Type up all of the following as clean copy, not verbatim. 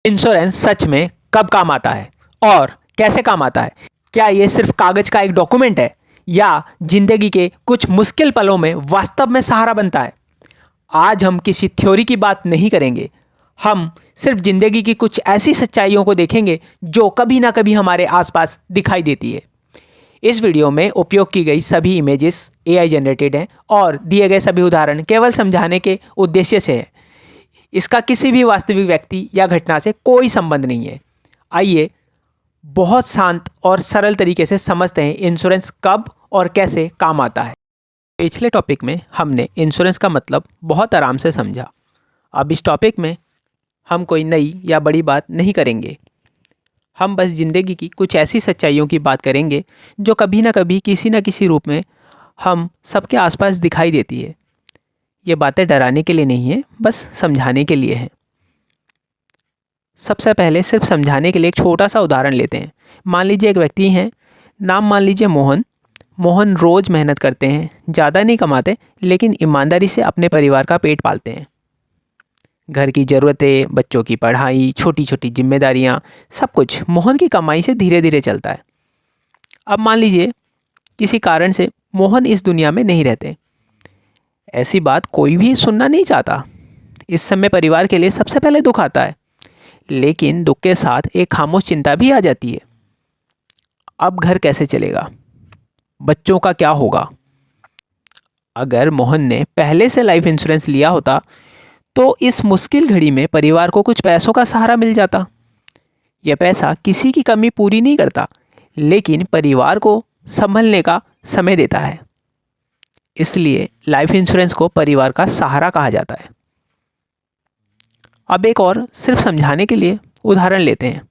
Insurance सच में कब काम आता है और कैसे काम आता है? क्या ये सिर्फ कागज का एक डॉक्यूमेंट है या जिंदगी के कुछ मुश्किल पलों में वास्तव में सहारा बनता है? आज हम किसी थ्योरी की बात नहीं करेंगे। हम सिर्फ जिंदगी की कुछ ऐसी सच्चाइयों को देखेंगे जो कभी ना कभी हमारे आसपास दिखाई देती है। इस वीडियो में उपयोग की गई सभी इमेजेस एआई जनरेटेड हैं और दिए गए सभी उदाहरण केवल समझाने के उद्देश्य से हैं। इसका किसी भी वास्तविक व्यक्ति या घटना से कोई संबंध नहीं है। आइए बहुत शांत और सरल तरीके से समझते हैं इंश्योरेंस कब और कैसे काम आता है। पिछले टॉपिक में हमने इंश्योरेंस का मतलब बहुत आराम से समझा। अब इस टॉपिक में हम कोई नई या बड़ी बात नहीं करेंगे। हम बस ज़िंदगी की कुछ ऐसी सच्चाइयों की बात करेंगे जो कभी ना कभी किसी न किसी रूप में हम सबके आसपास दिखाई देती है। ये बातें डराने के लिए नहीं है, बस समझाने के लिए है। सबसे पहले सिर्फ समझाने के लिए एक छोटा सा उदाहरण लेते हैं। मान लीजिए एक व्यक्ति हैं, नाम मान लीजिए मोहन। मोहन रोज़ मेहनत करते हैं, ज़्यादा नहीं कमाते लेकिन ईमानदारी से अपने परिवार का पेट पालते हैं। घर की ज़रूरतें, बच्चों की पढ़ाई, छोटी छोटी जिम्मेदारियाँ, सब कुछ मोहन की कमाई से धीरे धीरे चलता है। अब मान लीजिए किसी कारण से मोहन इस दुनिया में नहीं रहते। ऐसी बात कोई भी सुनना नहीं चाहता। इस समय परिवार के लिए सबसे पहले दुख आता है, लेकिन दुख के साथ एक खामोश चिंता भी आ जाती है। अब घर कैसे चलेगा? बच्चों का क्या होगा? अगर मोहन ने पहले से लाइफ इंश्योरेंस लिया होता तो इस मुश्किल घड़ी में परिवार को कुछ पैसों का सहारा मिल जाता। यह पैसा किसी की कमी पूरी नहीं करता, लेकिन परिवार को संभलने का समय देता है। इसलिए लाइफ इंश्योरेंस को परिवार का सहारा कहा जाता है। अब एक और सिर्फ समझाने के लिए उदाहरण लेते हैं।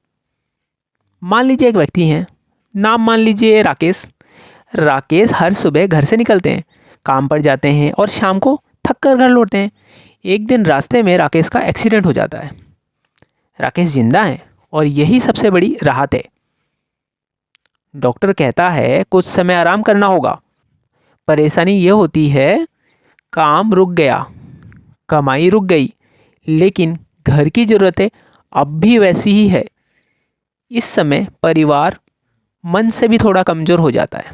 मान लीजिए एक व्यक्ति हैं, नाम मान लीजिए राकेश। राकेश हर सुबह घर से निकलते हैं, काम पर जाते हैं और शाम को थक कर घर लौटते हैं। एक दिन रास्ते में राकेश का एक्सीडेंट हो जाता है। राकेश जिंदा है और यही सबसे बड़ी राहत है। डॉक्टर कहता है कुछ समय आराम करना होगा। परेशानी ये होती है, काम रुक गया, कमाई रुक गई, लेकिन घर की ज़रूरतें अब भी वैसी ही है। इस समय परिवार मन से भी थोड़ा कमज़ोर हो जाता है।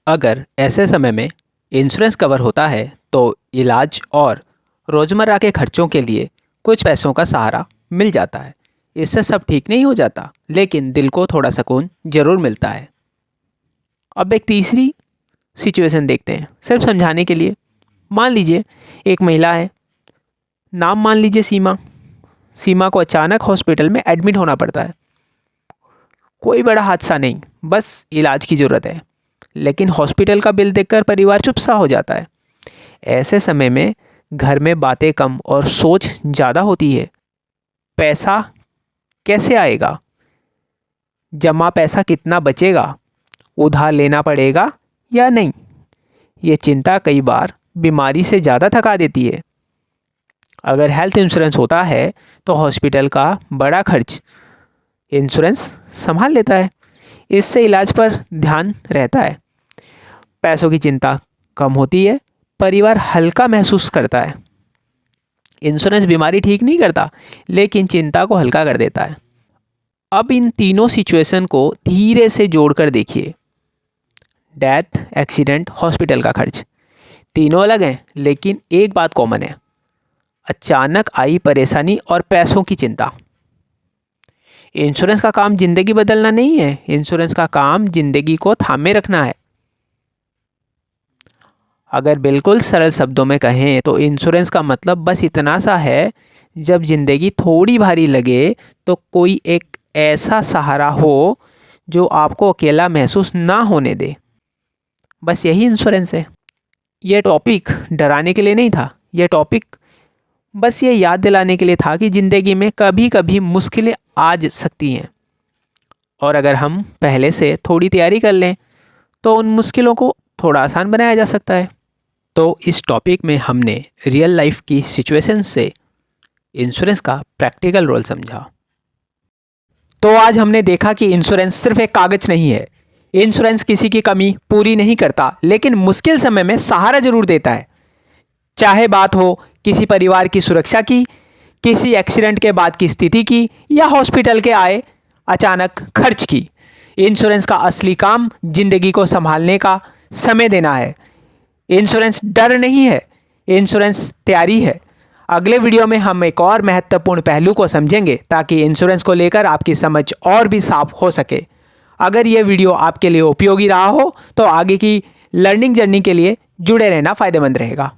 अगर ऐसे समय में इंश्योरेंस कवर होता है तो इलाज और रोज़मर्रा के खर्चों के लिए कुछ पैसों का सहारा मिल जाता है। इससे सब ठीक नहीं हो जाता, लेकिन दिल को थोड़ा सुकून ज़रूर मिलता है। अब एक तीसरी सिचुएशन देखते हैं, सिर्फ समझाने के लिए। मान लीजिए एक महिला है, नाम मान लीजिए सीमा। सीमा को अचानक हॉस्पिटल में एडमिट होना पड़ता है। कोई बड़ा हादसा नहीं, बस इलाज की ज़रूरत है, लेकिन हॉस्पिटल का बिल देखकर परिवार चुप सा हो जाता है। ऐसे समय में घर में बातें कम और सोच ज़्यादा होती है। पैसा कैसे आएगा? जमा पैसा कितना बचेगा? उधार लेना पड़ेगा या नहीं? ये चिंता कई बार बीमारी से ज़्यादा थका देती है। अगर हेल्थ इंश्योरेंस होता है तो हॉस्पिटल का बड़ा खर्च इंश्योरेंस संभाल लेता है। इससे इलाज पर ध्यान रहता है, पैसों की चिंता कम होती है, परिवार हल्का महसूस करता है। इंश्योरेंस बीमारी ठीक नहीं करता, लेकिन चिंता को हल्का कर देता है। अब इन तीनों सिचुएशन को धीरे से जोड़कर देखिए। डेथ, एक्सीडेंट, हॉस्पिटल का खर्च, तीनों अलग हैं, लेकिन एक बात कॉमन है, अचानक आई परेशानी और पैसों की चिंता। इंश्योरेंस का काम जिंदगी बदलना नहीं है, इंश्योरेंस का काम जिंदगी को थामे रखना है। अगर बिल्कुल सरल शब्दों में कहें तो इंश्योरेंस का मतलब बस इतना सा है, जब जिंदगी थोड़ी भारी लगे तो कोई एक ऐसा सहारा हो जो आपको अकेला महसूस ना होने दे। बस यही इंश्योरेंस है। यह टॉपिक डराने के लिए नहीं था, यह टॉपिक बस ये याद दिलाने के लिए था कि ज़िंदगी में कभी कभी मुश्किलें आ सकती हैं, और अगर हम पहले से थोड़ी तैयारी कर लें तो उन मुश्किलों को थोड़ा आसान बनाया जा सकता है। तो इस टॉपिक में हमने रियल लाइफ की सिचुएशन से इंश्योरेंस का प्रैक्टिकल रोल समझा। तो आज हमने देखा कि इंश्योरेंस सिर्फ एक कागज नहीं है। इंश्योरेंस किसी की कमी पूरी नहीं करता, लेकिन मुश्किल समय में सहारा जरूर देता है। चाहे बात हो किसी परिवार की सुरक्षा की, किसी एक्सीडेंट के बाद की स्थिति की या हॉस्पिटल के आए अचानक खर्च की। इंश्योरेंस का असली काम जिंदगी को संभालने का समय देना है। इंश्योरेंस डर नहीं है, इंश्योरेंस तैयारी है। अगले वीडियो में हम एक और महत्वपूर्ण पहलू को समझेंगे ताकि इंश्योरेंस को लेकर आपकी समझ और भी साफ हो सके। अगर ये वीडियो आपके लिए उपयोगी रहा हो तो आगे की लर्निंग जर्नी के लिए जुड़े रहना फ़ायदेमंद रहेगा।